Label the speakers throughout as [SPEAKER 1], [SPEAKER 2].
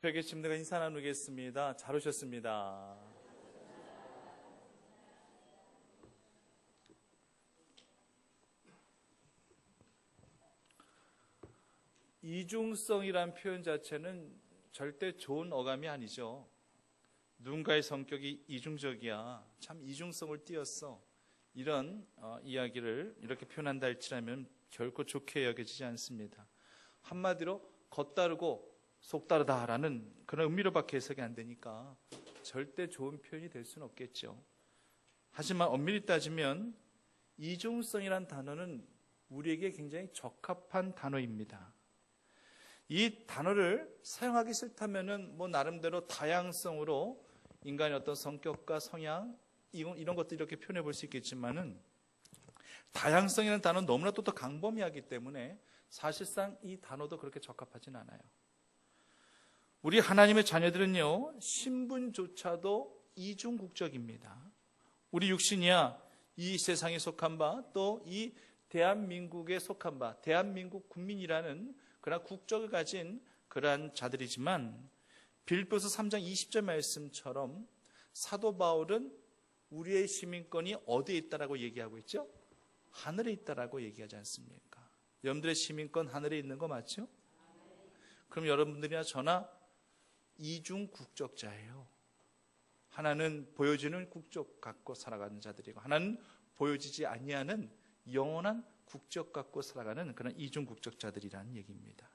[SPEAKER 1] 옆에 계신 분들과 인사 나누겠습니다. 잘 오셨습니다. 이중성이란 표현 자체는 절대 좋은 어감이 아니죠. 누군가의 성격이 이중적이야, 참 이중성을 띄었어, 이런 이야기를 이렇게 표현한다 할지라면 결코 좋게 여겨지지 않습니다. 한마디로 겉다르고 속다르다라는 그런 의미로밖에 해석이 안 되니까 절대 좋은 표현이 될 수는 없겠죠. 하지만 엄밀히 따지면 이중성이란 단어는 우리에게 굉장히 적합한 단어입니다. 이 단어를 사용하기 싫다면은 나름대로 다양성으로 인간의 어떤 성격과 성향 이런 것들 이렇게 표현해 볼 수 있겠지만은, 다양성이라는 단어는 너무나 또 강범위하기 때문에 사실상 이 단어도 그렇게 적합하진 않아요. 우리 하나님의 자녀들은요, 신분조차도 이중국적입니다. 우리 육신이야 이 세상에 속한 바, 또 이 대한민국에 속한 바, 대한민국 국민이라는 그러한 국적을 가진 그러한 자들이지만, 빌립보서 3장 20절 말씀처럼 사도 바울은 우리의 시민권이 어디에 있다라고 얘기하고 있죠? 하늘에 있다라고 얘기하지 않습니까? 여러분들의 시민권 하늘에 있는 거 맞죠? 그럼 여러분들이나 저나 이중 국적자예요. 하나는 보여지는 국적 갖고 살아가는 자들이고, 하나는 보여지지 아니하는 영원한 국적 갖고 살아가는 그런 이중 국적자들이라는 얘기입니다.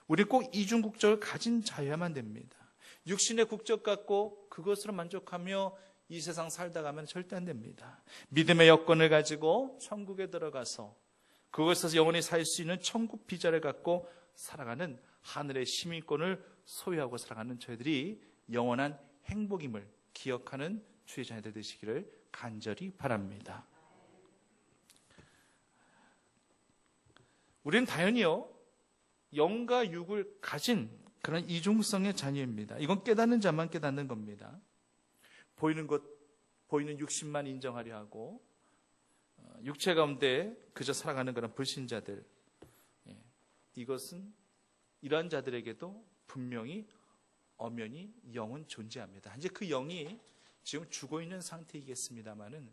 [SPEAKER 1] 우리 꼭 이중 국적을 가진 자여야만 됩니다. 육신의 국적 갖고 그것으로 만족하며 이 세상 살다 가면 절대 안 됩니다. 믿음의 여건을 가지고 천국에 들어가서 그곳에서 영원히 살 수 있는 천국 비자를 갖고 살아가는 하늘의 시민권을 소유하고 살아가는 저희들이 영원한 행복임을 기억하는 주의 자녀들 되시기를 간절히 바랍니다. 우리는 당연히요, 영과 육을 가진 그런 이중성의 자녀입니다. 이건 깨닫는 자만 깨닫는 겁니다. 보이는 육신만 인정하려 하고 육체 가운데 그저 살아가는 그런 불신자들, 이것은 이러한 자들에게도 분명히 엄연히 영은 존재합니다. 이제 그 영이 지금 죽어 있는 상태이겠습니다만은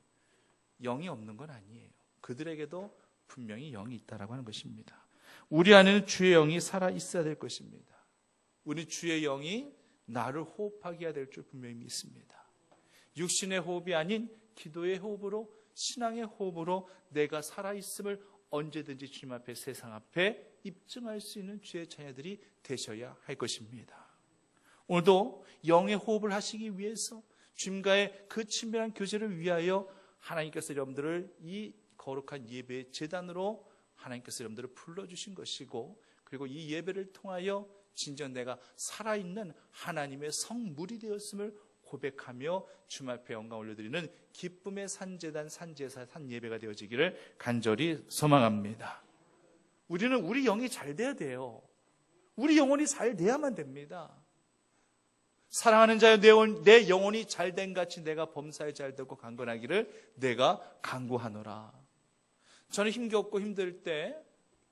[SPEAKER 1] 영이 없는 건 아니에요. 그들에게도 분명히 영이 있다라고 하는 것입니다. 우리 안에는 주의 영이 살아 있어야 될 것입니다. 우리 주의 영이 나를 호흡하게 해야 될 줄 분명히 믿습니다. 육신의 호흡이 아닌 기도의 호흡으로, 신앙의 호흡으로 내가 살아있음을 언제든지 주님 앞에, 세상 앞에 입증할 수 있는 주의 자녀들이 되셔야 할 것입니다. 오늘도 영의 호흡을 하시기 위해서 주님과의 그 친밀한 교제를 위하여 하나님께서 여러분들을 이 거룩한 예배의 제단으로 하나님께서 여러분들을 불러주신 것이고, 그리고 이 예배를 통하여 진정 내가 살아있는 하나님의 성물이 되었음을 고백하며 주님 앞에 영광 올려드리는 기쁨의 산제단, 산제사, 산예배가 되어지기를 간절히 소망합니다. 우리는 우리 영이 잘 돼야 돼요. 우리 영혼이 잘 돼야만 됩니다. 사랑하는 자여, 내 영혼이 잘된 같이 내가 범사에 잘되고 강건하기를 내가 간구하노라. 저는 힘겹고 힘들 때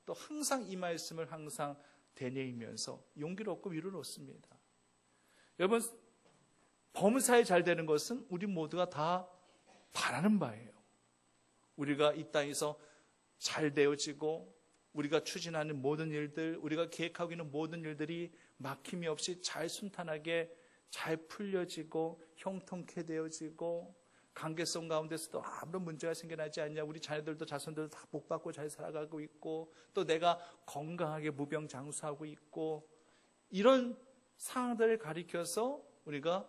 [SPEAKER 1] 또 항상 이 말씀을 항상 되뇌이면서 용기를 얻고 위로를 얻습니다. 여러분, 범사에 잘 되는 것은 우리 모두가 다 바라는 바예요. 우리가 이 땅에서 잘 되어지고, 우리가 추진하는 모든 일들, 우리가 계획하고 있는 모든 일들이 막힘이 없이 잘 순탄하게 잘 풀려지고 형통케 되어지고, 관계성 가운데서도 아무런 문제가 생겨나지 않냐, 우리 자녀들도 자손들도 다 복받고 잘 살아가고 있고, 또 내가 건강하게 무병장수하고 있고, 이런 상황들을 가리켜서 우리가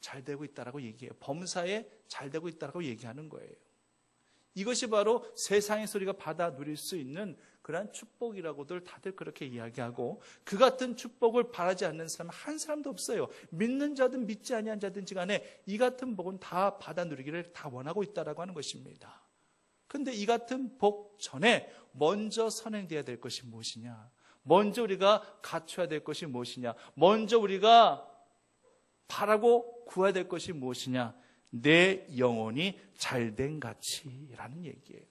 [SPEAKER 1] 잘 되고 있다라고 얘기해요. 범사에 잘 되고 있다라고 얘기하는 거예요. 이것이 바로 세상에서 우리가 받아 누릴 수 있는 그러한 축복이라고들 다들 그렇게 이야기하고, 그 같은 축복을 바라지 않는 사람 한 사람도 없어요. 믿는 자든 믿지 아니한 자든지 간에 이 같은 복은 다 받아 누리기를 다 원하고 있다라고 하는 것입니다. 그런데 이 같은 복 전에 먼저 선행되어야 될 것이 무엇이냐, 먼저 우리가 갖춰야 될 것이 무엇이냐, 먼저 우리가 바라고 구해야 될 것이 무엇이냐, 내 영혼이 잘된 같이라는 얘기예요.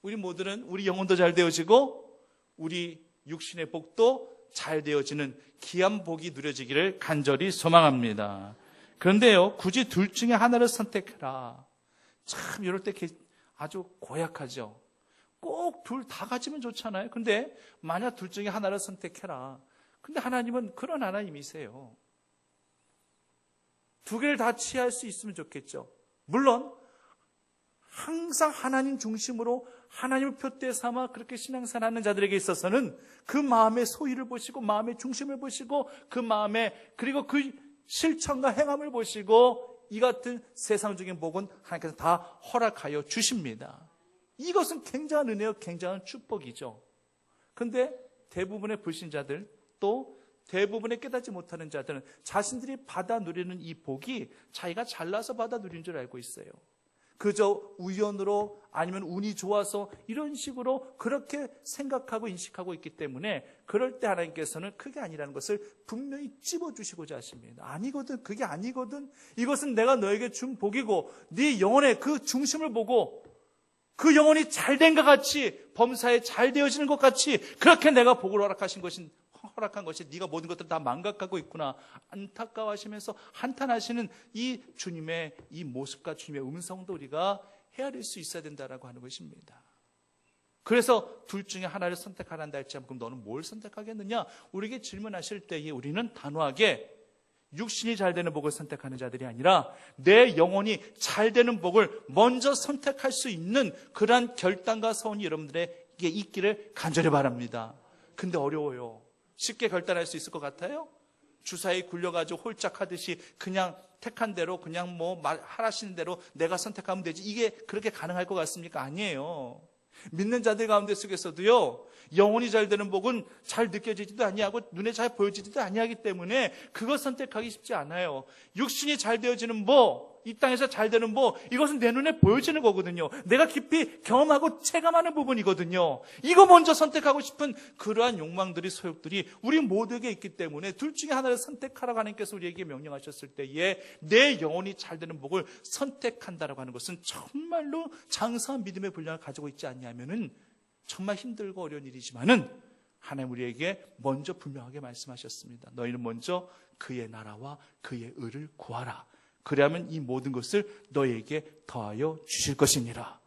[SPEAKER 1] 우리 모두는 우리 영혼도 잘 되어지고 우리 육신의 복도 잘 되어지는 귀한 복이 누려지기를 간절히 소망합니다. 그런데요, 굳이 둘 중에 하나를 선택해라. 참 이럴 때 아주 고약하죠. 꼭 둘 다 가지면 좋잖아요. 근데 만약 둘 중에 하나를 선택해라. 근데 하나님은 그런 하나님이세요. 두 개를 다 취할 수 있으면 좋겠죠. 물론 항상 하나님 중심으로 하나님을 표대 삼아 그렇게 신앙생활하는 자들에게 있어서는 그 마음의 소위를 보시고 마음의 중심을 보시고 그 마음에 그리고 그 실천과 행함을 보시고 이 같은 세상적인 복은 하나님께서 다 허락하여 주십니다. 이것은 굉장한 은혜요, 굉장한 축복이죠. 그런데 대부분의 불신자들 또 대부분의 깨닫지 못하는 자들은 자신들이 받아 누리는 이 복이 자기가 잘나서 받아 누린 줄 알고 있어요. 그저 우연으로 아니면 운이 좋아서 이런 식으로 그렇게 생각하고 인식하고 있기 때문에 그럴 때 하나님께서는 그게 아니라는 것을 분명히 찝어주시고자 하십니다. 아니거든, 그게 아니거든. 이것은 내가 너에게 준 복이고 네 영혼의 그 중심을 보고 그 영혼이 잘된 것 같이 범사에 잘 되어지는 것 같이 그렇게 내가 복을 허락한 것이 네가 모든 것들을 다 망각하고 있구나 안타까워하시면서 한탄하시는 이 주님의 이 모습과 주님의 음성도 우리가 헤아릴 수 있어야 된다라고 하는 것입니다. 그래서 둘 중에 하나를 선택하란다 할지 그럼 너는 뭘 선택하겠느냐? 우리에게 질문하실 때에 우리는 단호하게 육신이 잘 되는 복을 선택하는 자들이 아니라 내 영혼이 잘 되는 복을 먼저 선택할 수 있는 그러한 결단과 서운이 여러분들에게 있기를 간절히 바랍니다. 근데 어려워요. 쉽게 결단할 수 있을 것 같아요? 주사에 굴려가지고 홀짝하듯이 그냥 택한 대로 그냥 하라시는 대로 내가 선택하면 되지. 이게 그렇게 가능할 것 같습니까? 아니에요. 믿는 자들 가운데 속에서도요, 영혼이 잘 되는 복은 잘 느껴지지도 아니하고 눈에 잘 보여지지도 아니하기 때문에 그것 선택하기 쉽지 않아요. 육신이 잘 되어지는 복, 이 땅에서 잘 되는 복, 이것은 내 눈에 보여지는 거거든요. 내가 깊이 경험하고 체감하는 부분이거든요. 이거 먼저 선택하고 싶은 그러한 욕망들이, 소욕들이 우리 모두에게 있기 때문에 둘 중에 하나를 선택하라고 하나님께서 우리에게 명령하셨을 때에 내 영혼이 잘 되는 복을 선택한다라고 하는 것은 정말로 장사한 믿음의 분량을 가지고 있지 않냐면은 정말 힘들고 어려운 일이지만은 하나님 우리에게 먼저 분명하게 말씀하셨습니다. 너희는 먼저 그의 나라와 그의 의를 구하라. 그래야만 이 모든 것을 너희에게 더하여 주실 것이니라.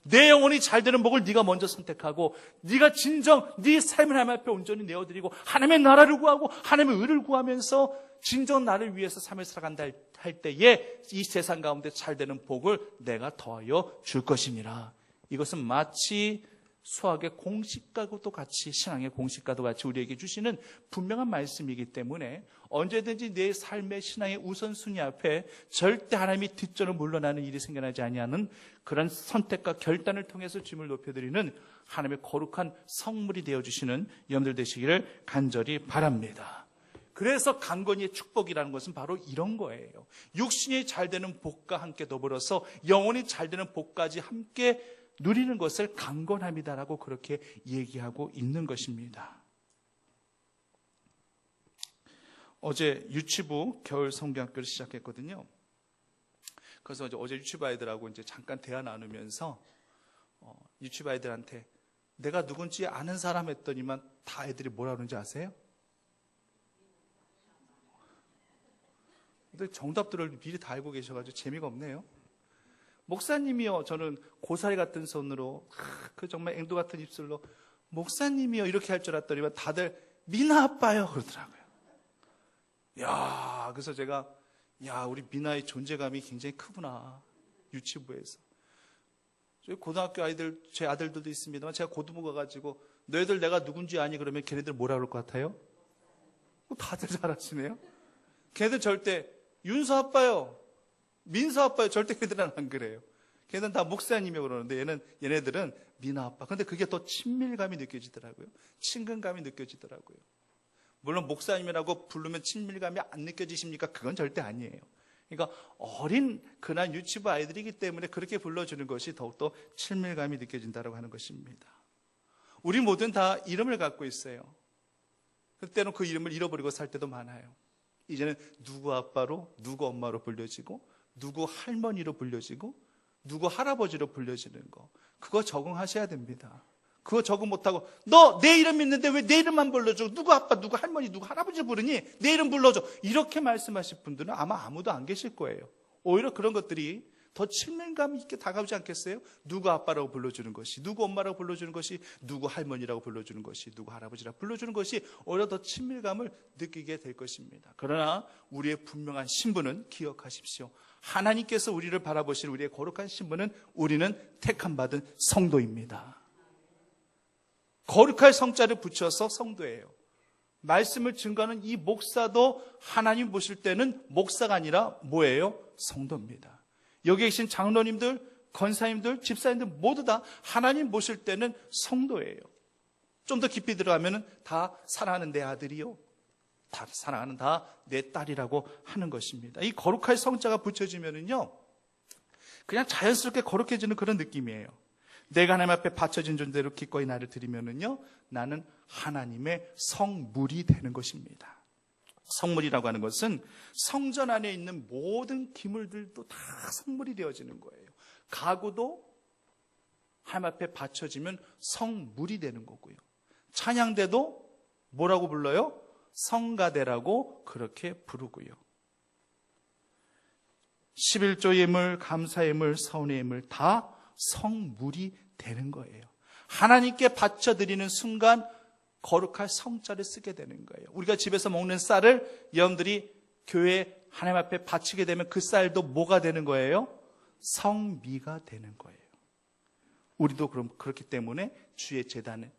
[SPEAKER 1] 내 영혼이 잘 되는 복을 네가 먼저 선택하고 네가 진정 네 삶을 하나님 앞에 온전히 내어드리고 하나님의 나라를 구하고 하나님의 의를 구하면서 진정 나를 위해서 삶을 살아간다 할 때에 이 세상 가운데 잘 되는 복을 내가 더하여 줄 것이니라. 이것은 마치 수학의 공식과도 같이 신앙의 공식과도 같이 우리에게 주시는 분명한 말씀이기 때문에 언제든지 내 삶의 신앙의 우선순위 앞에 절대 하나님이 뒷전을 물러나는 일이 생겨나지 아니하는 그런 선택과 결단을 통해서 주님을 높여드리는 하나님의 거룩한 성물이 되어주시는 여러분들 되시기를 간절히 바랍니다. 그래서 강건이의 축복이라는 것은 바로 이런 거예요. 육신이 잘 되는 복과 함께 더불어서 영혼이 잘 되는 복까지 함께 누리는 것을 강건함이다라고 그렇게 얘기하고 있는 것입니다. 어제 유치부 겨울 성경학교를 시작했거든요. 그래서 어제 유치부 아이들하고 이제 잠깐 대화 나누면서 유치부 아이들한테 내가 누군지 아는 사람 했더니만 다 애들이 뭐라 그러는지 아세요? 근데 정답들을 미리 다 알고 계셔가지고 재미가 없네요. 목사님이요, 저는 고사리 같은 손으로 그 정말 앵두 같은 입술로 목사님이요 이렇게 할 줄 알았더니만 다들 미나 아빠요 그러더라고요. 야, 그래서 제가 우리 미나의 존재감이 굉장히 크구나. 유치부에서 저희 고등학교 아이들, 제 아들들도 있습니다만 제가 고등부 가가지고 너희들 내가 누군지 아니 그러면 걔네들 뭐라 그럴 것 같아요? 다들 잘 아시네요. 걔네들 절대 윤서 아빠요, 민서 아빠요, 절대 걔들은 안 그래요. 걔는 다 목사님이라고 그러는데 얘네들은 미나 아빠. 근데 그게 더 친밀감이 느껴지더라고요. 친근감이 느껴지더라고요. 물론 목사님이라고 부르면 친밀감이 안 느껴지십니까? 그건 절대 아니에요. 그러니까 어린 그날 유치부 아이들이기 때문에 그렇게 불러주는 것이 더욱더 친밀감이 느껴진다고 하는 것입니다. 우리 모두는 다 이름을 갖고 있어요. 그때는 그 이름을 잃어버리고 살 때도 많아요. 이제는 누구 아빠로, 누구 엄마로 불려지고 누구 할머니로 불려지고 누구 할아버지로 불려지는 거, 그거 적응하셔야 됩니다. 그거 적응 못하고 너 내 이름 있는데 왜 내 이름만 불러줘? 누구 아빠, 누구 할머니, 누구 할아버지 부르니? 내 이름 불러줘. 이렇게 말씀하실 분들은 아마 아무도 안 계실 거예요. 오히려 그런 것들이 더 친밀감 있게 다가오지 않겠어요? 누구 아빠라고 불러주는 것이, 누구 엄마라고 불러주는 것이, 누구 할머니라고 불러주는 것이, 누구 할아버지라고 불러주는 것이 오히려 더 친밀감을 느끼게 될 것입니다. 그러나 우리의 분명한 신분은 기억하십시오. 하나님께서 우리를 바라보시는 우리의 거룩한 신분은 우리는 택함받은 성도입니다. 거룩할 성자를 붙여서 성도예요. 말씀을 증거하는 이 목사도 하나님 보실 때는 목사가 아니라 뭐예요? 성도입니다. 여기 계신 장로님들, 권사님들, 집사님들 모두 다 하나님 보실 때는 성도예요. 좀 더 깊이 들어가면 다 사랑하는 내 아들이요, 다 사랑하는 다 내 딸이라고 하는 것입니다. 이 거룩할 성자가 붙여지면은요, 그냥 자연스럽게 거룩해지는 그런 느낌이에요. 내가 하나님 앞에 바쳐진 존재로 기꺼이 나를 드리면은요, 나는 하나님의 성물이 되는 것입니다. 성물이라고 하는 것은 성전 안에 있는 모든 기물들도 다 성물이 되어지는 거예요. 가구도 하나님 앞에 바쳐지면 성물이 되는 거고요. 찬양대도 뭐라고 불러요? 성가대라고 그렇게 부르고요. 11조 예물, 감사 예물, 서운의 예물 다 성물이 되는 거예요. 하나님께 바쳐드리는 순간 거룩할 성자를 쓰게 되는 거예요. 우리가 집에서 먹는 쌀을 여러분들이 교회 하나님 앞에 바치게 되면 그 쌀도 뭐가 되는 거예요? 성미가 되는 거예요. 우리도 그럼 그렇기 때문에 주의 제단은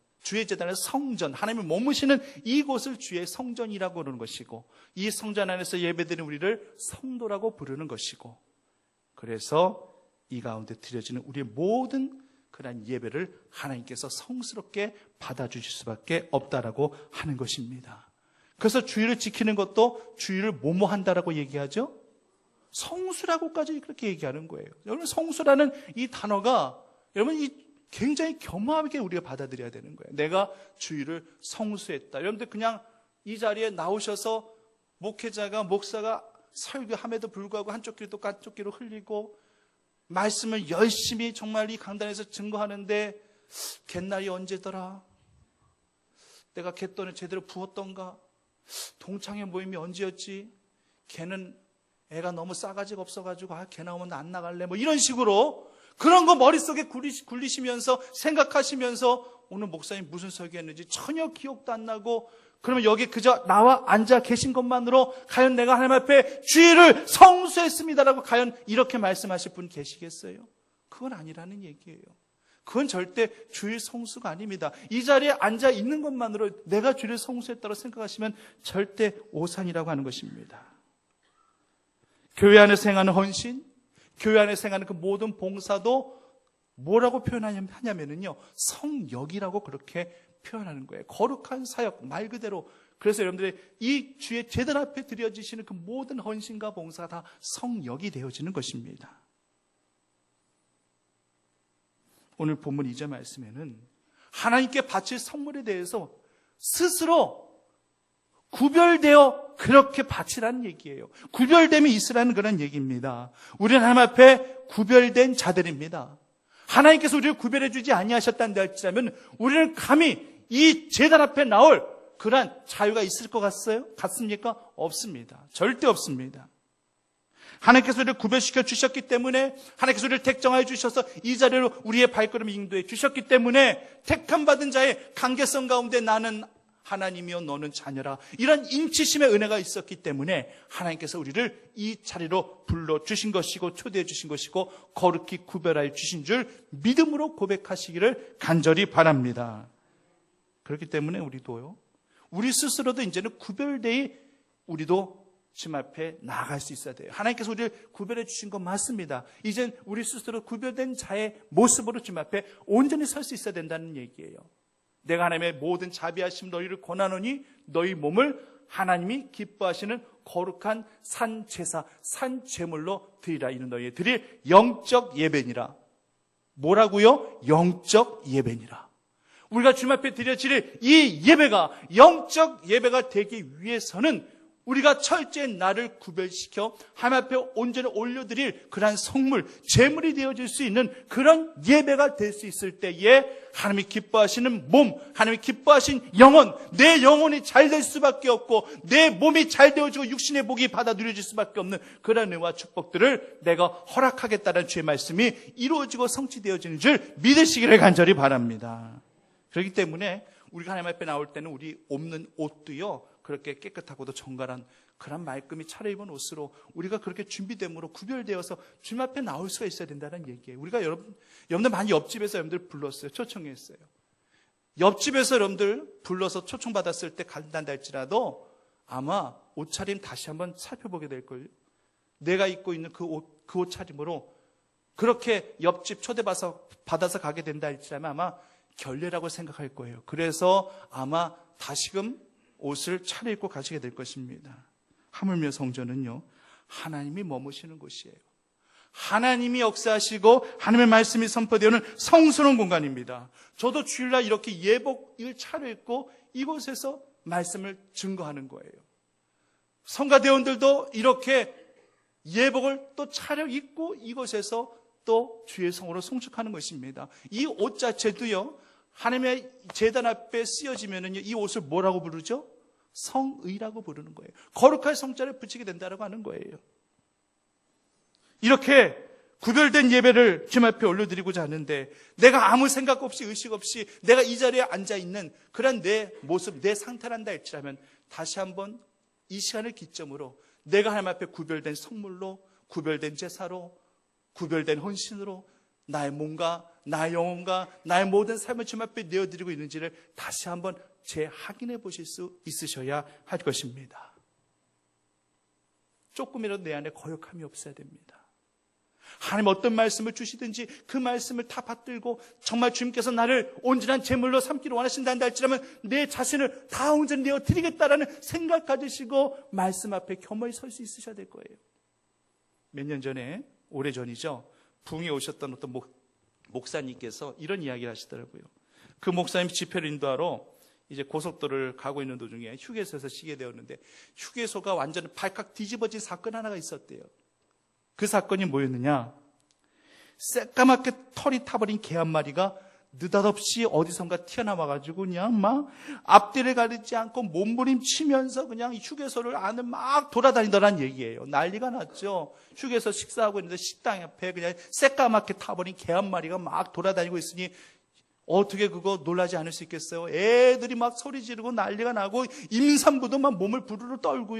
[SPEAKER 1] 성전, 하나님이 머무시는 이곳을 주의 성전이라고 부르는 것이고, 이 성전 안에서 예배드리는 우리를 성도라고 부르는 것이고, 그래서 이 가운데 드려지는 우리의 모든 그런 예배를 하나님께서 성스럽게 받아주실 수밖에 없다라고 하는 것입니다. 그래서 주일을 지키는 것도 주일을 뭐뭐 한다라고 얘기하죠? 성수라고까지 그렇게 얘기하는 거예요. 여러분, 성수라는 이 단어가 여러분 굉장히 겸허하게 우리가 받아들여야 되는 거예요. 내가 주일을 성수했다. 여러분들 그냥 이 자리에 나오셔서 목회자가, 목사가 설교함에도 불구하고 한쪽 귀로 또 한쪽 귀로 흘리고 말씀을 열심히 정말 이 강단에서 증거하는데 갯날이 언제더라? 내가 갯돈을 제대로 부었던가? 동창회 모임이 언제였지? 걔는 애가 너무 싸가지가 없어가지고 걔 나오면 안 나갈래? 뭐 이런 식으로 그런 거 머릿속에 굴리시면서 생각하시면서 오늘 목사님 무슨 설교했는지 전혀 기억도 안 나고, 그러면 여기 그저 나와 앉아 계신 것만으로 과연 내가 하나님 앞에 주일을 성수했습니다라고 과연 이렇게 말씀하실 분 계시겠어요? 그건 아니라는 얘기예요. 그건 절대 주일 성수가 아닙니다. 이 자리에 앉아 있는 것만으로 내가 주일을 성수했다고 생각하시면 절대 오산이라고 하는 것입니다. 교회 안에서 행하는 헌신, 교회 안에서 행하는 그 모든 봉사도 뭐라고 표현하냐면요, 성역이라고 그렇게 표현하는 거예요. 거룩한 사역, 말 그대로. 그래서 여러분들이 이 주의 제단 앞에 드려지시는 그 모든 헌신과 봉사가 다 성역이 되어지는 것입니다. 오늘 본문 2절 말씀에는 하나님께 바칠 선물에 대해서 스스로 구별되어 그렇게 바치라는 얘기예요. 구별됨이 있으라는 그런 얘기입니다. 우리는 하나님 앞에 구별된 자들입니다. 하나님께서 우리를 구별해 주지 아니하셨다는 할지라면 우리는 감히 이 제단 앞에 나올 그러한 자유가 있을 것 같습니까? 없습니다. 절대 없습니다. 하나님께서 우리를 구별시켜 주셨기 때문에, 하나님께서 우리를 택정하여 주셔서 이 자리로 우리의 발걸음을 인도해 주셨기 때문에 택함받은 자의 관계성 가운데 나는 하나님이여 너는 자녀라, 이런 인치심의 은혜가 있었기 때문에 하나님께서 우리를 이 자리로 불러주신 것이고 초대해 주신 것이고 거룩히 구별하여 주신 줄 믿음으로 고백하시기를 간절히 바랍니다. 그렇기 때문에 우리도요, 우리 스스로도 이제는 구별되이 우리도 주님 앞에 나아갈 수 있어야 돼요. 하나님께서 우리를 구별해 주신 건 맞습니다. 이젠 우리 스스로 구별된 자의 모습으로 주님 앞에 온전히 설 수 있어야 된다는 얘기예요. 내가 하나님의 모든 자비하심 너희를 권하노니 너희 몸을 하나님이 기뻐하시는 거룩한 산제사, 산제물로 드리라. 이는 너희의 드릴 영적 예배니라. 뭐라고요? 영적 예배니라. 우리가 주님 앞에 드려질 이 예배가 영적 예배가 되기 위해서는 우리가 철저히 나를 구별시켜 하나님 앞에 온전히 올려드릴 그러한 성물, 제물이 되어질 수 있는 그런 예배가 될 수 있을 때에 하나님이 기뻐하시는 몸, 하나님이 기뻐하신 영혼, 내 영혼이 잘 될 수밖에 없고 내 몸이 잘 되어지고 육신의 복이 받아 누려질 수밖에 없는 그런 은혜와 축복들을 내가 허락하겠다는 주의 말씀이 이루어지고 성취되어지는 줄 믿으시기를 간절히 바랍니다. 그렇기 때문에 우리가 하나님 앞에 나올 때는 우리 없는 옷도요 그렇게 깨끗하고도 정갈한 그런 말끔히 차려입은 옷으로 우리가 그렇게 준비됨으로 구별되어서 주님 앞에 나올 수가 있어야 된다는 얘기예요. 우리가 여러분들 많이 옆집에서 여러분들 불렀어요. 초청했어요. 옆집에서 여러분들 불러서 초청받았을 때 간단다 할지라도 아마 옷차림 다시 한번 살펴보게 될걸요. 내가 입고 있는 그 옷차림으로 그렇게 옆집 초대받아서 가게 된다 할지라면 아마 결례라고 생각할 거예요. 그래서 아마 다시금 옷을 차려입고 가시게 될 것입니다. 하물며 성전은요, 하나님이 머무시는 곳이에요. 하나님이 역사하시고 하나님의 말씀이 선포되는 성스러운 공간입니다. 저도 주일날 이렇게 예복을 차려입고 이곳에서 말씀을 증거하는 거예요. 성가대원들도 이렇게 예복을 또 차려입고 이곳에서 또 주의 성으로 송축하는 것입니다. 이 옷 자체도요, 하나님의 제단 앞에 쓰여지면은요, 이 옷을 뭐라고 부르죠? 성의라고 부르는 거예요. 거룩할 성자를 붙이게 된다라고 하는 거예요. 이렇게 구별된 예배를 주님 앞에 올려드리고자 하는데 내가 아무 생각 없이 의식 없이 내가 이 자리에 앉아있는 그런 내 모습, 내 상태란다 할지라면 다시 한번 이 시간을 기점으로 내가 하나님 앞에 구별된 성물로, 구별된 제사로, 구별된 헌신으로 나의 몸과 나의 영혼과 나의 모든 삶을 주님 앞에 내어드리고 있는지를 다시 한번 재확인해 보실 수 있으셔야 할 것입니다. 조금이라도 내 안에 거역함이 없어야 됩니다. 하나님 어떤 말씀을 주시든지 그 말씀을 다 받들고 정말 주님께서 나를 온전한 제물로 삼기를 원하신다 할지라면 내 자신을 다 온전히 내어드리겠다라는 생각 가지시고 말씀 앞에 겸허히 설 수 있으셔야 될 거예요. 몇 년 전에, 오래전이죠, 부흥에 오셨던 어떤 목사님께서 이런 이야기를 하시더라고요. 그 목사님 집회를 인도하러 이제 고속도로를 가고 있는 도중에 휴게소에서 쉬게 되었는데 휴게소가 완전 발칵 뒤집어진 사건 하나가 있었대요. 그 사건이 뭐였느냐? 새까맣게 털이 타버린 개 한 마리가 느닷없이 어디선가 튀어나와가지고 그냥 막 앞뒤를 가리지 않고 몸부림치면서 그냥 휴게소를 안을 막 돌아다니더란 얘기예요. 난리가 났죠. 휴게소 식사하고 있는데 식당 옆에 그냥 새까맣게 타버린 개 한 마리가 막 돌아다니고 있으니 어떻게 그거 놀라지 않을 수 있겠어요? 애들이 막 소리 지르고 난리가 나고 임산부도 막 몸을 부르르 떨고요.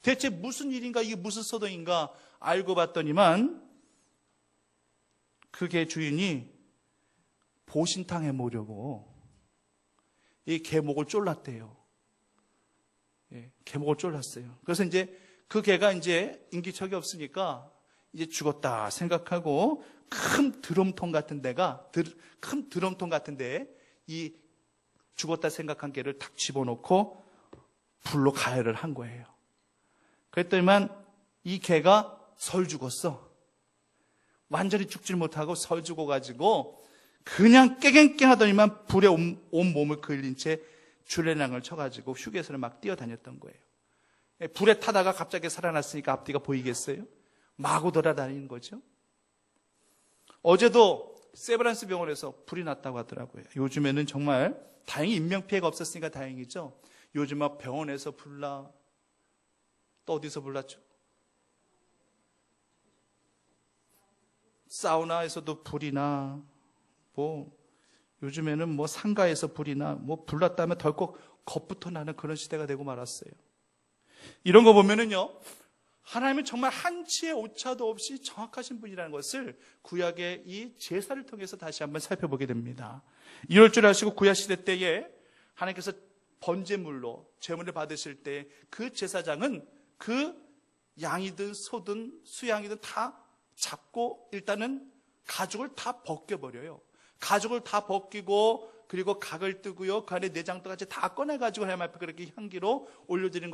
[SPEAKER 1] 대체 무슨 일인가, 이게 무슨 소동인가 알고 봤더니만 그 개 주인이 보신탕 해먹으려고 이 개목을 쫄랐대요. 예, 개목을 쫄랐어요. 그래서 이제 그 개가 이제 인기척이 없으니까 이제 죽었다 생각하고 큰 드럼통 같은 데에 이 죽었다 생각한 개를 탁 집어넣고 불로 가열을 한 거예요. 그랬더니만 이 개가 설 죽었어. 완전히 죽질 못하고 설 죽어가지고 그냥 깨갱깽 하더니만 불에 온 몸을 그을린 채 줄레랑을 쳐가지고 휴게소를 막 뛰어다녔던 거예요. 불에 타다가 갑자기 살아났으니까 앞뒤가 보이겠어요? 마구 돌아다니는 거죠. 어제도 세브란스 병원에서 불이 났다고 하더라고요. 요즘에는 정말 다행히 인명피해가 없었으니까 다행이죠. 요즘 막 병원에서 불나, 또 어디서 불났죠? 사우나에서도 불이 나, 요즘에는 상가에서 불이 나, 불났다면 덜컥 겁부터 나는 그런 시대가 되고 말았어요. 이런 거 보면은요, 하나님은 정말 한치의 오차도 없이 정확하신 분이라는 것을 구약의 이 제사를 통해서 다시 한번 살펴보게 됩니다. 이럴 줄 아시고 구약시대 때에 하나님께서 번제물로 제물을 받으실 때 그 제사장은 그 양이든 소든 수양이든 다 잡고 일단은 가죽을 다 벗겨버려요. 가죽을 다 벗기고 그리고 각을 뜨고요. 그 안에 내장도까지 다 꺼내가지고 하나님 앞에 그렇게 향기로 올려드리는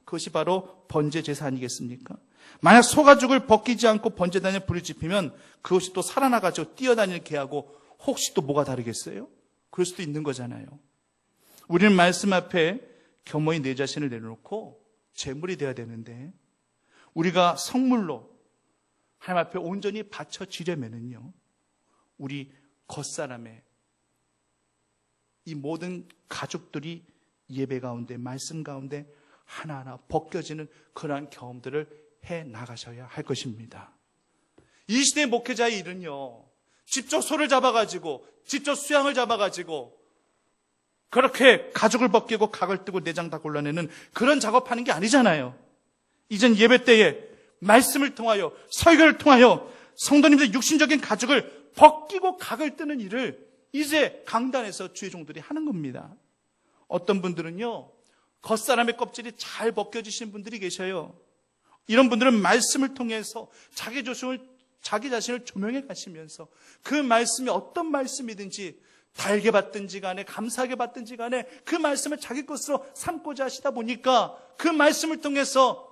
[SPEAKER 1] 그것이 바로 번제 제사 아니겠습니까? 만약 소가죽을 벗기지 않고 번제단에 불을 지피면 그것이 또 살아나가지고 뛰어다니는 개하고 혹시 또 뭐가 다르겠어요? 그럴 수도 있는 거잖아요. 우리는 말씀 앞에 겸허히 내 자신을 내려놓고 제물이 되어야 되는데 우리가 성물로 하나님 앞에 온전히 바쳐지려면은요, 우리 겉사람의 이 모든 가족들이 예배 가운데, 말씀 가운데 하나하나 벗겨지는 그러한 경험들을 해 나가셔야 할 것입니다. 이 시대의 목회자의 일은요, 직접 소를 잡아가지고, 직접 수양을 잡아가지고, 그렇게 가죽을 벗기고 각을 뜨고 내장 다 골라내는 그런 작업하는 게 아니잖아요. 이젠 예배 때에 말씀을 통하여, 설교를 통하여 성도님들의 육신적인 가죽을 벗기고 각을 뜨는 일을 이제 강단에서 주의 종들이 하는 겁니다. 어떤 분들은요, 겉사람의 껍질이 잘 벗겨지신 분들이 계셔요. 이런 분들은 말씀을 통해서 자기 자신을 조명해 가시면서 그 말씀이 어떤 말씀이든지 달게 받든지 간에 감사하게 받든지 간에 그 말씀을 자기 것으로 삼고자 하시다 보니까 그 말씀을 통해서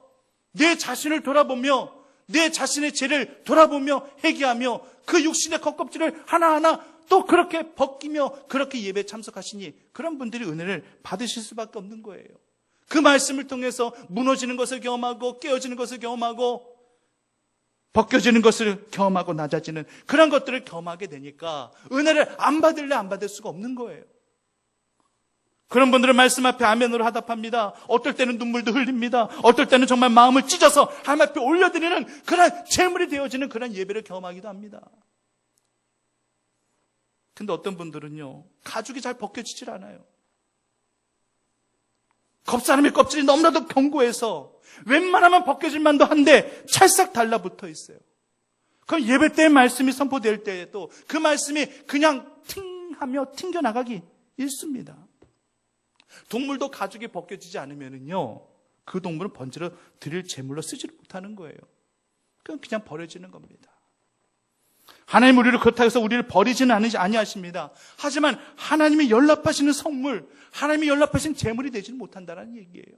[SPEAKER 1] 내 자신을 돌아보며 내 자신의 죄를 돌아보며 회개하며 그 육신의 겉껍질을 하나하나 또 그렇게 벗기며 그렇게 예배에 참석하시니 그런 분들이 은혜를 받으실 수밖에 없는 거예요. 그 말씀을 통해서 무너지는 것을 경험하고 깨어지는 것을 경험하고 벗겨지는 것을 경험하고 낮아지는 그런 것들을 경험하게 되니까 은혜를 안 받을래 안 받을 수가 없는 거예요. 그런 분들은 말씀 앞에 아멘으로 화답합니다. 어떨 때는 눈물도 흘립니다. 어떨 때는 정말 마음을 찢어서 하나님 앞에 올려드리는 그런 제물이 되어지는 그런 예배를 경험하기도 합니다. 근데 어떤 분들은요, 가죽이 잘 벗겨지질 않아요. 겉사람의 껍질이 너무나도 견고해서 웬만하면 벗겨질 만도 한데 찰싹 달라붙어 있어요. 그럼 예배 때의 말씀이 선포될 때에도 그 말씀이 그냥 팅하며 튕겨나가기 일쑤입니다. 동물도 가죽이 벗겨지지 않으면요, 그 동물은 번제로 드릴 제물로 쓰지를 못하는 거예요. 그냥 버려지는 겁니다. 하나님 우리를 그렇다고 해서 우리를 버리지는 아니하십니다. 하지만 하나님이 연락하시는 선물, 하나님이 연락하신 제물이 되지는 못한다는 얘기예요.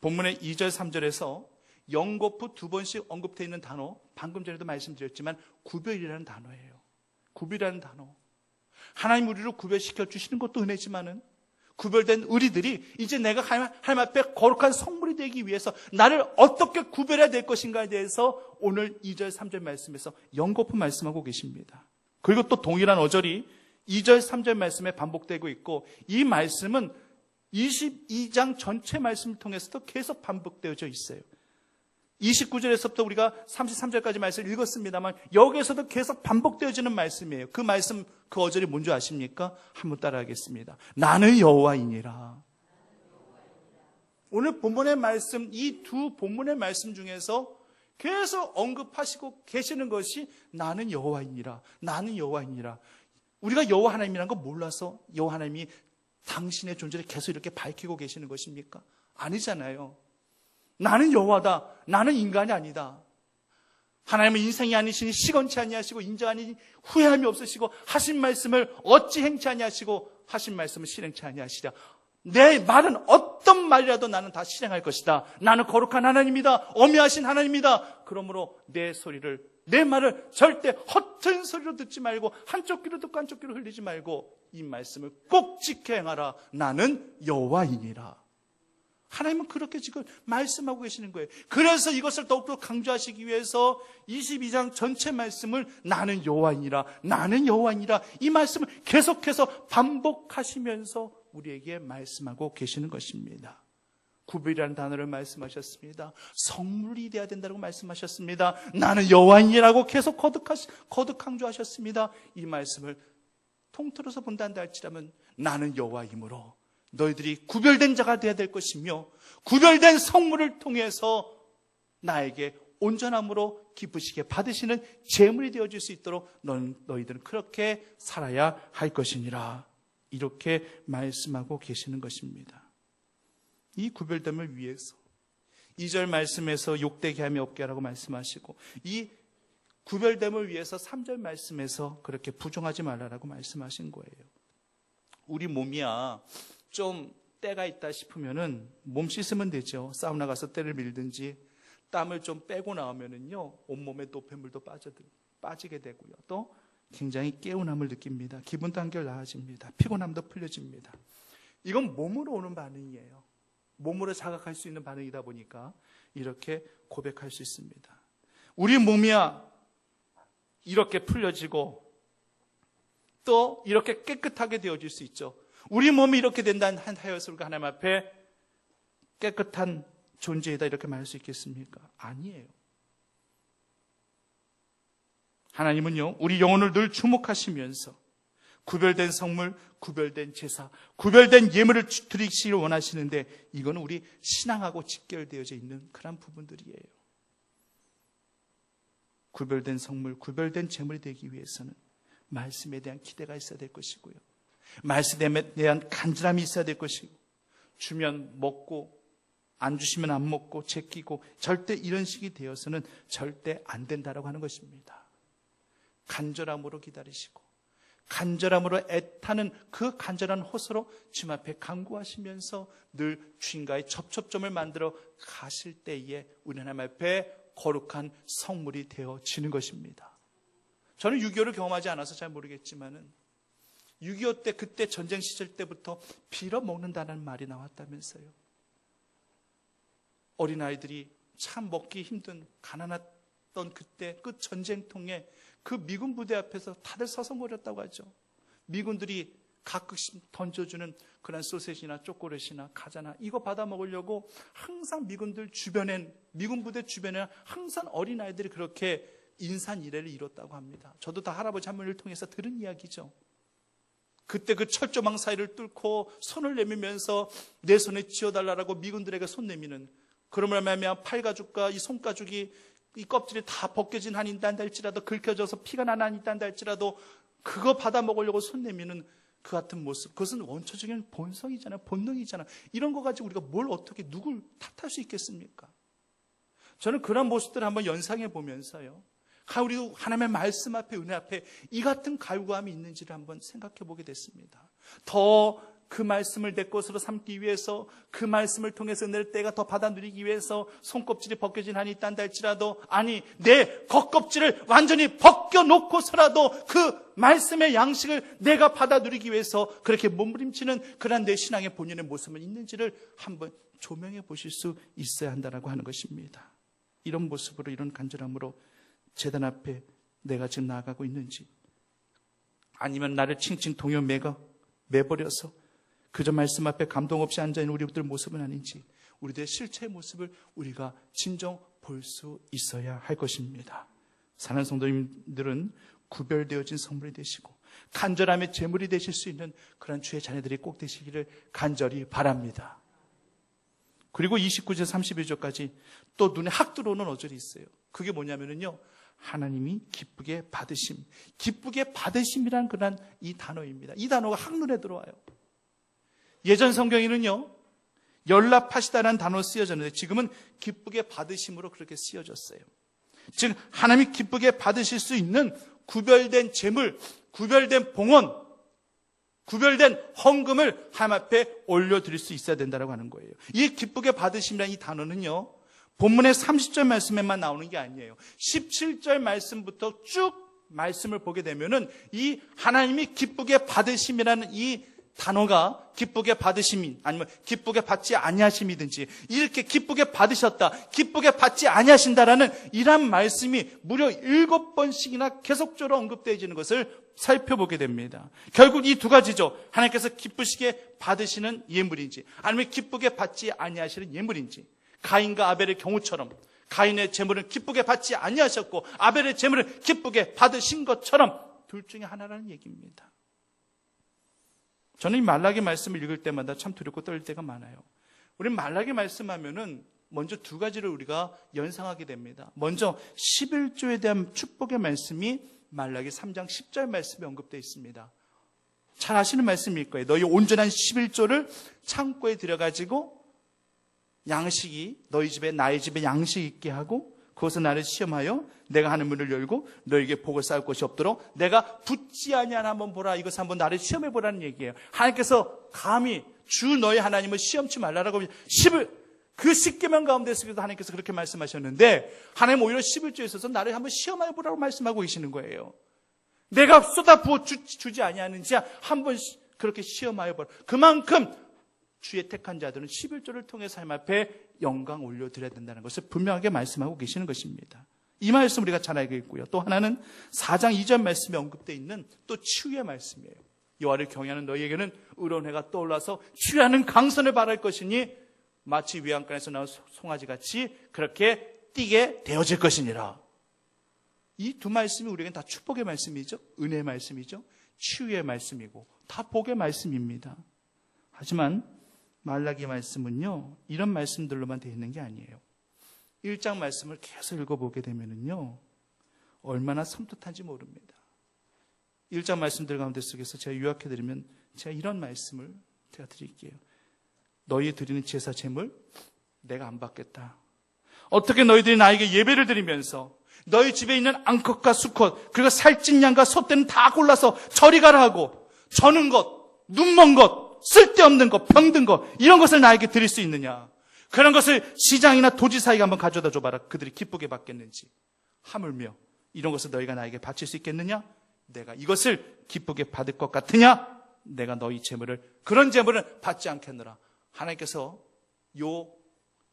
[SPEAKER 1] 본문의 2절 3절에서 영거푸 2번씩 언급되어 있는 단어, 방금 전에도 말씀드렸지만 구별이라는 단어예요. 구별이라는 단어. 하나님 우리를 구별시켜 주시는 것도 은혜지만은 구별된 우리들이 이제 내가 하나님 앞에 거룩한 성물이 되기 위해서 나를 어떻게 구별해야 될 것인가에 대해서 오늘 2절 3절 말씀에서 연거푸 말씀하고 계십니다. 그리고 또 동일한 어절이 2절 3절 말씀에 반복되고 있고 이 말씀은 22장 전체 말씀을 통해서도 계속 반복되어져 있어요. 29절에서부터 우리가 33절까지 말씀을 읽었습니다만 여기에서도 계속 반복되어지는 말씀이에요. 그 말씀, 그 어절이 뭔지 아십니까? 한번 따라하겠습니다. 나는 여호와이니라. 오늘 본문의 말씀, 이 두 본문의 말씀 중에서 계속 언급하시고 계시는 것이 나는 여호와이니라. 나는 여호와이니라. 우리가 여호와 하나님이라는 거 몰라서 여호와 하나님이 당신의 존재를 계속 이렇게 밝히고 계시는 것입니까? 아니잖아요. 나는 여호와다. 나는 인간이 아니다. 하나님은 인생이 아니시니 시건치 아니하시고 인자하니 후회함이 없으시고 하신 말씀을 어찌 행치 아니하시고 하신 말씀을 실행치 아니하시랴. 내 말은 어떤 말이라도 나는 다 실행할 것이다. 나는 거룩한 하나님이다. 엄미하신 하나님이다. 그러므로 내 말을 절대 허튼 소리로 듣지 말고 한쪽 귀로 듣고 한쪽 귀로 흘리지 말고 이 말씀을 꼭 지켜 행하라. 나는 여호와이니라. 하나님은 그렇게 지금 말씀하고 계시는 거예요. 그래서 이것을 더욱더 강조하시기 위해서 22장 전체 말씀을 나는 여호와이니라, 나는 여호와이니라 이 말씀을 계속해서 반복하시면서 우리에게 말씀하고 계시는 것입니다. 구별이라는 단어를 말씀하셨습니다. 성물이 되어야 된다고 말씀하셨습니다. 나는 여호와이니라고 계속 거듭 강조하셨습니다. 이 말씀을 통틀어서 본다는데 할지라면 나는 여호와이므로 너희들이 구별된 자가 되어야 될 것이며 구별된 성물을 통해서 나에게 온전함으로 기쁘시게 받으시는 제물이 되어질 수 있도록 너희들은 그렇게 살아야 할 것이니라. 이렇게 말씀하고 계시는 것입니다. 이 구별됨을 위해서 2절 말씀에서 욕되게 함이 없게 하라고 말씀하시고 이 구별됨을 위해서 3절 말씀에서 그렇게 부정하지 말라라고 말씀하신 거예요. 우리 몸이야 좀 때가 있다 싶으면은 몸 씻으면 되죠. 사우나 가서 때를 밀든지 땀을 좀 빼고 나오면은요 온몸에 노폐물도 빠지게 되고요. 또 굉장히 개운함을 느낍니다. 기분도 한결 나아집니다. 피곤함도 풀려집니다. 이건 몸으로 오는 반응이에요. 몸으로 자각할 수 있는 반응이다 보니까 이렇게 고백할 수 있습니다. 우리 몸이야 이렇게 풀려지고 또 이렇게 깨끗하게 되어질 수 있죠. 우리 몸이 이렇게 된다는 하여서 우리가 하나님 앞에 깨끗한 존재이다 이렇게 말할 수 있겠습니까? 아니에요. 하나님은요, 우리 영혼을 늘 주목하시면서 구별된 성물, 구별된 제사, 구별된 예물을 드리시기를 원하시는데 이거는 우리 신앙하고 직결되어져 있는 그런 부분들이에요. 구별된 성물, 구별된 제물이 되기 위해서는 말씀에 대한 기대가 있어야 될 것이고요. 말씀에 대한 간절함이 있어야 될 것이고, 주면 먹고 안 주시면 안 먹고 제끼고 절대 이런 식이 되어서는 절대 안 된다라고 하는 것입니다. 간절함으로 기다리시고 간절함으로 애타는 그 간절한 호소로 주님 앞에 간구하시면서 늘 주님과의 접촉점을 만들어 가실 때에 우리 하나님 앞에 거룩한 성물이 되어지는 것입니다. 저는 6.25를 경험하지 않아서 잘 모르겠지만은 6.25 때 그때 전쟁 시절 때부터 빌어먹는다는 말이 나왔다면서요. 어린아이들이 참 먹기 힘든 가난했던 그때 그 전쟁통에 그 미군 부대 앞에서 다들 서성거렸다고 하죠. 미군들이 가끔씩 던져주는 그런 소세지나 초콜릿이나 과자나 이거 받아 먹으려고 항상 미군들 주변엔, 미군 부대 주변에 항상 어린아이들이 그렇게 인산이례를 이뤘다고 합니다. 저도 다 할아버지 할머니를 통해서 들은 이야기죠. 그때 그 철조망 사이를 뚫고 손을 내밀면서 내 손에 쥐어달라고 미군들에게 손 내미는, 그러므로 말미암아 팔가죽과 이 손가죽이 이 껍질이 다 벗겨진 한이 있단다 할지라도, 긁혀져서 피가 나는 한이 있단다 할지라도 그거 받아 먹으려고 손 내미는 그 같은 모습, 그것은 원초적인 본성이잖아요. 본능이잖아요. 이런 거 가지고 우리가 뭘 어떻게 누굴 탓할 수 있겠습니까? 저는 그런 모습들을 한번 연상해 보면서요, 우리도 하나님의 말씀 앞에, 은혜 앞에 이 같은 갈구함이 있는지를 한번 생각해 보게 됐습니다. 더 그 말씀을 내 것으로 삼기 위해서, 그 말씀을 통해서 내 때가 더 받아 누리기 위해서 손껍질이 벗겨진 한이 있단다 할지라도, 아니 내 겉껍질을 완전히 벗겨놓고서라도 그 말씀의 양식을 내가 받아 누리기 위해서 그렇게 몸부림치는 그런 내 신앙의 본연의 모습은 있는지를 한번 조명해 보실 수 있어야 한다고 하는 것입니다. 이런 모습으로, 이런 간절함으로 제단 앞에 내가 지금 나아가고 있는지, 아니면 나를 칭칭 동요 매버려서 그저 말씀 앞에 감동 없이 앉아있는 우리들 모습은 아닌지, 우리들의 실체의 모습을 우리가 진정 볼 수 있어야 할 것입니다. 사랑하는 성도님들은 구별되어진 성물이 되시고 간절함의 제물이 되실 수 있는 그런 주의 자녀들이 꼭 되시기를 간절히 바랍니다. 그리고 29절 31절까지 또 눈에 확 들어오는 어절이 있어요. 그게 뭐냐면요, 하나님이 기쁘게 받으심, 기쁘게 받으심이란 그런 이 단어입니다. 이 단어가 확 눈에 들어와요. 예전 성경에는요, 연락하시다라는 단어로 쓰여졌는데 지금은 기쁘게 받으심으로 그렇게 쓰여졌어요. 즉 하나님이 기쁘게 받으실 수 있는 구별된 제물, 구별된 봉헌, 구별된 헌금을 하나님 앞에 올려드릴 수 있어야 된다고 하는 거예요. 이 기쁘게 받으심이라는 이 단어는요, 본문의 30절 말씀에만 나오는 게 아니에요. 17절 말씀부터 쭉 말씀을 보게 되면은 이 하나님이 기쁘게 받으심이라는 이 단어가 기쁘게 받으심이, 아니면 기쁘게 받지 아니하심이든지, 이렇게 기쁘게 받으셨다, 기쁘게 받지 아니하신다라는 이런 말씀이 무려 7번씩이나 계속적으로 언급되어지는 것을 살펴보게 됩니다. 결국 이 두 가지죠. 하나님께서 기쁘시게 받으시는 예물인지, 아니면 기쁘게 받지 아니하시는 예물인지. 가인과 아벨의 경우처럼 가인의 제물은 기쁘게 받지 아니하셨고 아벨의 제물은 기쁘게 받으신 것처럼 둘 중에 하나라는 얘기입니다. 저는 이 말라기 말씀을 읽을 때마다 참 두렵고 떨릴 때가 많아요. 우리 말라기 말씀하면은 먼저 두 가지를 우리가 연상하게 됩니다. 먼저 11조에 대한 축복의 말씀이 말라기 3장 10절 말씀에 언급되어 있습니다. 잘 아시는 말씀일 거예요. 너희 온전한 11조를 창고에 들여가지고 양식이 너희 집에 나의 집에 양식이 있게 하고 그것은 나를 시험하여 내가 하는 문을 열고 너에게 복을 쌓을 것이 없도록 내가 붙지 아니한 한번 보라. 이것을 한번 나를 시험해 보라는 얘기예요. 하나님께서 감히 주 너희 하나님을 시험치 말라라고 10을 그 10계명 가운데서도 하나님께서 그렇게 말씀하셨는데 하나님 오히려 11조에 있어서 나를 한번 시험해 보라고 말씀하고 계시는 거예요. 내가 쏟아 부어 주지 아니하는지 한번 그렇게 시험하여 보라. 그만큼 주의 택한 자들은 11조를 통해서 하나님 앞에 영광 올려드려야 된다는 것을 분명하게 말씀하고 계시는 것입니다. 이 말씀 우리가 잘 알고 있고요. 또 하나는 4장 2절 말씀에 언급되어 있는 또 치유의 말씀이에요. 여호와를 경외하는 너희에게는 의로운 해가 떠올라서 취하는 강선을 바랄 것이니 마치 외양간에서 나온 송아지같이 그렇게 뛰게 되어질 것이니라. 이 두 말씀이 우리에게는 다 축복의 말씀이죠. 은혜의 말씀이죠. 치유의 말씀이고 다 복의 말씀입니다. 하지만 말라기 말씀은요, 이런 말씀들로만 되어 있는 게 아니에요. 1장 말씀을 계속 읽어보게 되면은요, 얼마나 섬뜩한지 모릅니다. 1장 말씀들 가운데 속에서 제가 요약해드리면 제가 이런 말씀을 제가 드릴게요. 너희 드리는 제사 제물 내가 안 받겠다. 어떻게 너희들이 나에게 예배를 드리면서 너희 집에 있는 암컷과 수컷 그리고 살찐 양과 소떼는 다 골라서 저리 가라 하고 저는 것, 눈먼 것, 쓸데없는 것, 병든 것 이런 것을 나에게 드릴 수 있느냐. 그런 것을 시장이나 도지 사이가 한번 가져다 줘봐라. 그들이 기쁘게 받겠는지. 하물며 이런 것을 너희가 나에게 바칠 수 있겠느냐. 내가 이것을 기쁘게 받을 것 같으냐. 내가 너희 재물을 그런 재물을 받지 않겠노라. 하나님께서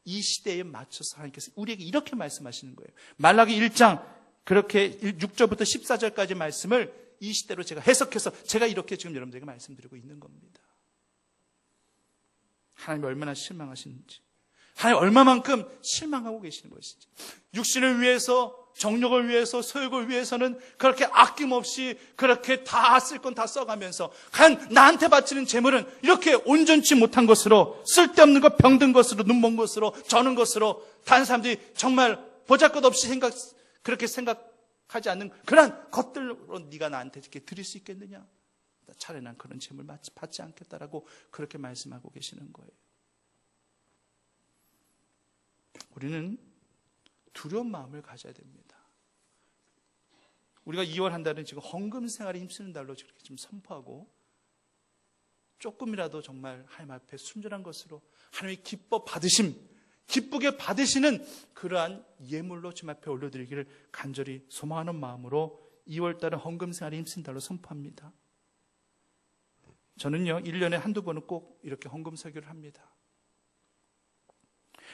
[SPEAKER 1] 이 시대에 맞춰서 하나님께서 우리에게 이렇게 말씀하시는 거예요. 말라기 1장 그렇게 6절부터 14절까지 말씀을 이 시대로 제가 해석해서 제가 이렇게 지금 여러분들에게 말씀드리고 있는 겁니다. 하나님이 얼마나 실망하시는지, 하나님 얼마만큼 실망하고 계시는 것인지, 육신을 위해서, 정욕을 위해서, 소욕을 위해서는 그렇게 아낌없이 그렇게 다 쓸 건 다 써가면서 과연 나한테 바치는 재물은 이렇게 온전치 못한 것으로, 쓸데없는 것, 병든 것으로, 눈먼 것으로, 저는 것으로 다른 사람들이 정말 보잘것없이 그렇게 생각하지 않는 그런 것들로 네가 나한테 이렇게 드릴 수 있겠느냐. 차라리 난 그런 재물 받지 않겠다라고 그렇게 말씀하고 계시는 거예요. 우리는 두려운 마음을 가져야 됩니다. 우리가 2월 한 달은 지금 헌금 생활에 힘쓰는 달로 저렇게 좀 선포하고 조금이라도 정말 하나님 앞에 순전한 것으로 하나님의 기쁘게 받으시는 그러한 예물로 주님 앞에 올려드리기를 간절히 소망하는 마음으로 2월 달은 헌금 생활에 힘쓰는 달로 선포합니다. 저는요 1년에 한두 번은 꼭 이렇게 헌금 설교를 합니다.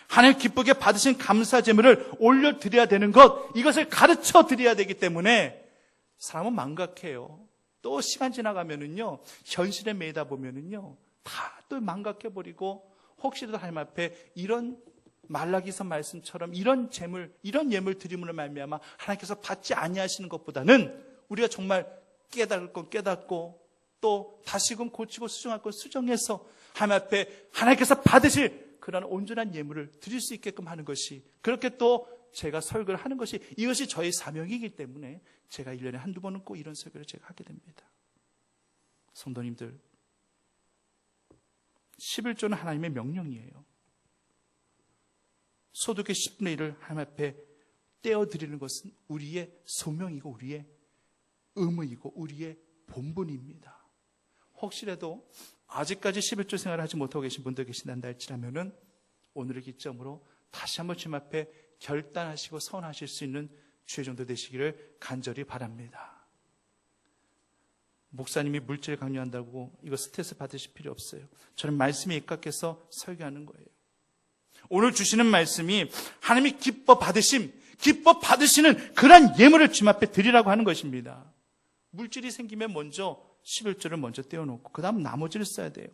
[SPEAKER 1] 하나님 기쁘게 받으신 감사 제물을 올려드려야 되는 것, 이것을 가르쳐 드려야 되기 때문에 사람은 망각해요. 또 시간 지나가면은요, 현실에 매이다 보면은요, 다 또 망각해버리고 혹시라도 하나님 앞에 이런 말라기서 말씀처럼 이런 재물, 이런 예물 드림으로 말미암아 하나님께서 받지 아니하시는 것보다는 우리가 정말 깨달을 건 깨닫고 또 다시금 고치고 수정할 건 수정해서 하나님 앞에 하나님께서 받으실 그런 온전한 예물을 드릴 수 있게끔 하는 것이, 그렇게 또 제가 설교를 하는 것이, 이것이 저의 사명이기 때문에 제가 1년에 한두 번은 꼭 이런 설교를 제가 하게 됩니다. 성도님들, 11조는 하나님의 명령이에요. 소득의 10분의 1을 하나님 앞에 떼어드리는 것은 우리의 소명이고 우리의 의무이고 우리의 본분입니다. 혹시라도 아직까지 11조 생활을 하지 못하고 계신 분들 계신단다 할지라면은 오늘의 기점으로 다시 한번 주님 앞에 결단하시고 선하실 수 있는 주의 종도 되시기를 간절히 바랍니다. 목사님이 물질 강요한다고 이거 스트레스 받으실 필요 없어요. 저는 말씀에 입각해서 설교하는 거예요. 오늘 주시는 말씀이 하나님이 기뻐 받으시는 그런 예물을 주님 앞에 드리라고 하는 것입니다. 물질이 생기면 먼저 11조를 먼저 떼어놓고 그 다음 나머지를 써야 돼요.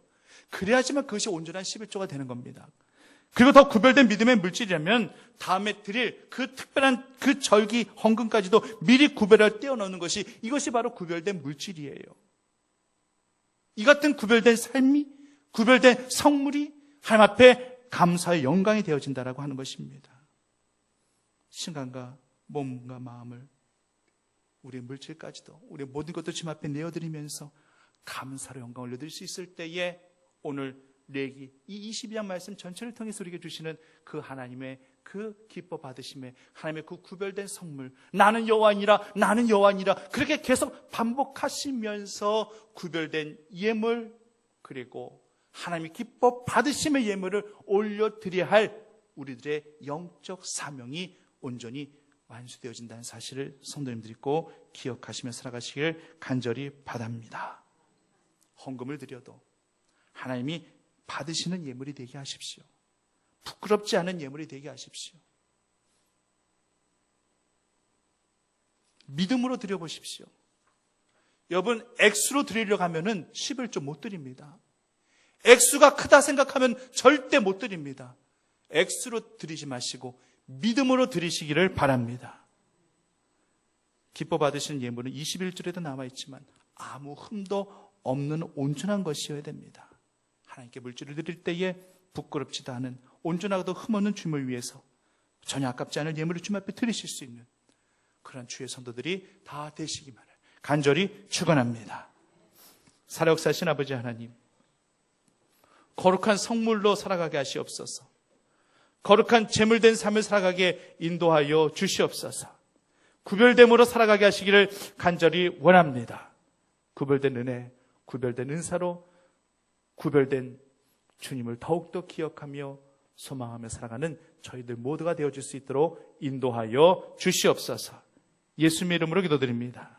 [SPEAKER 1] 그래야지만 그것이 온전한 11조가 되는 겁니다. 그리고 더 구별된 믿음의 물질이라면 다음에 드릴 그 특별한 그 절기 헌금까지도 미리 구별을 떼어놓는 것이, 이것이 바로 구별된 물질이에요. 이 같은 구별된 삶이, 구별된 성물이 하나님 앞에 감사의 영광이 되어진다라고 하는 것입니다. 시간과 몸과 마음을, 우리의 물질까지도, 우리의 모든 것도 주님 앞에 내어드리면서 감사로 영광 올려드릴 수 있을 때에 오늘 레기 이 22장 말씀 전체를 통해서 우리에게 주시는 그 하나님의 그 기뻐 받으심에 하나님의 그 구별된 성물, 나는 여호와니라 나는 여호와니라 그렇게 계속 반복하시면서 구별된 예물, 그리고 하나님의 기뻐 받으심의 예물을 올려드려야 할 우리들의 영적 사명이 온전히 완수되어진다는 사실을 성도님들이 꼭 기억하시며 살아가시길 간절히 바랍니다. 헌금을 드려도 하나님이 받으시는 예물이 되게 하십시오. 부끄럽지 않은 예물이 되게 하십시오. 믿음으로 드려보십시오. 여러분, 액수로 드리려고 하면은 11조 못 드립니다. 액수가 크다 생각하면 절대 못 드립니다. 액수로 드리지 마시고 믿음으로 드리시기를 바랍니다. 기뻐 받으시는 예물은 21절에도 남아있지만 아무 흠도 없는 온전한 것이어야 됩니다. 하나님께 물질을 드릴 때에 부끄럽지도 않은 온전하고도 흠없는 주님을 위해서 전혀 아깝지 않은 예물을 주님 앞에 드리실 수 있는 그런 주의 성도들이 다 되시기만을 간절히 축원합니다. 살아역사하신 아버지 하나님, 거룩한 성물로 살아가게 하시옵소서. 거룩한 제물된 삶을 살아가게 인도하여 주시옵소서. 구별됨으로 살아가게 하시기를 간절히 원합니다. 구별된 은혜, 구별된 은사로 구별된 주님을 더욱더 기억하며 소망하며 살아가는 저희들 모두가 되어줄 수 있도록 인도하여 주시옵소서. 예수님의 이름으로 기도드립니다.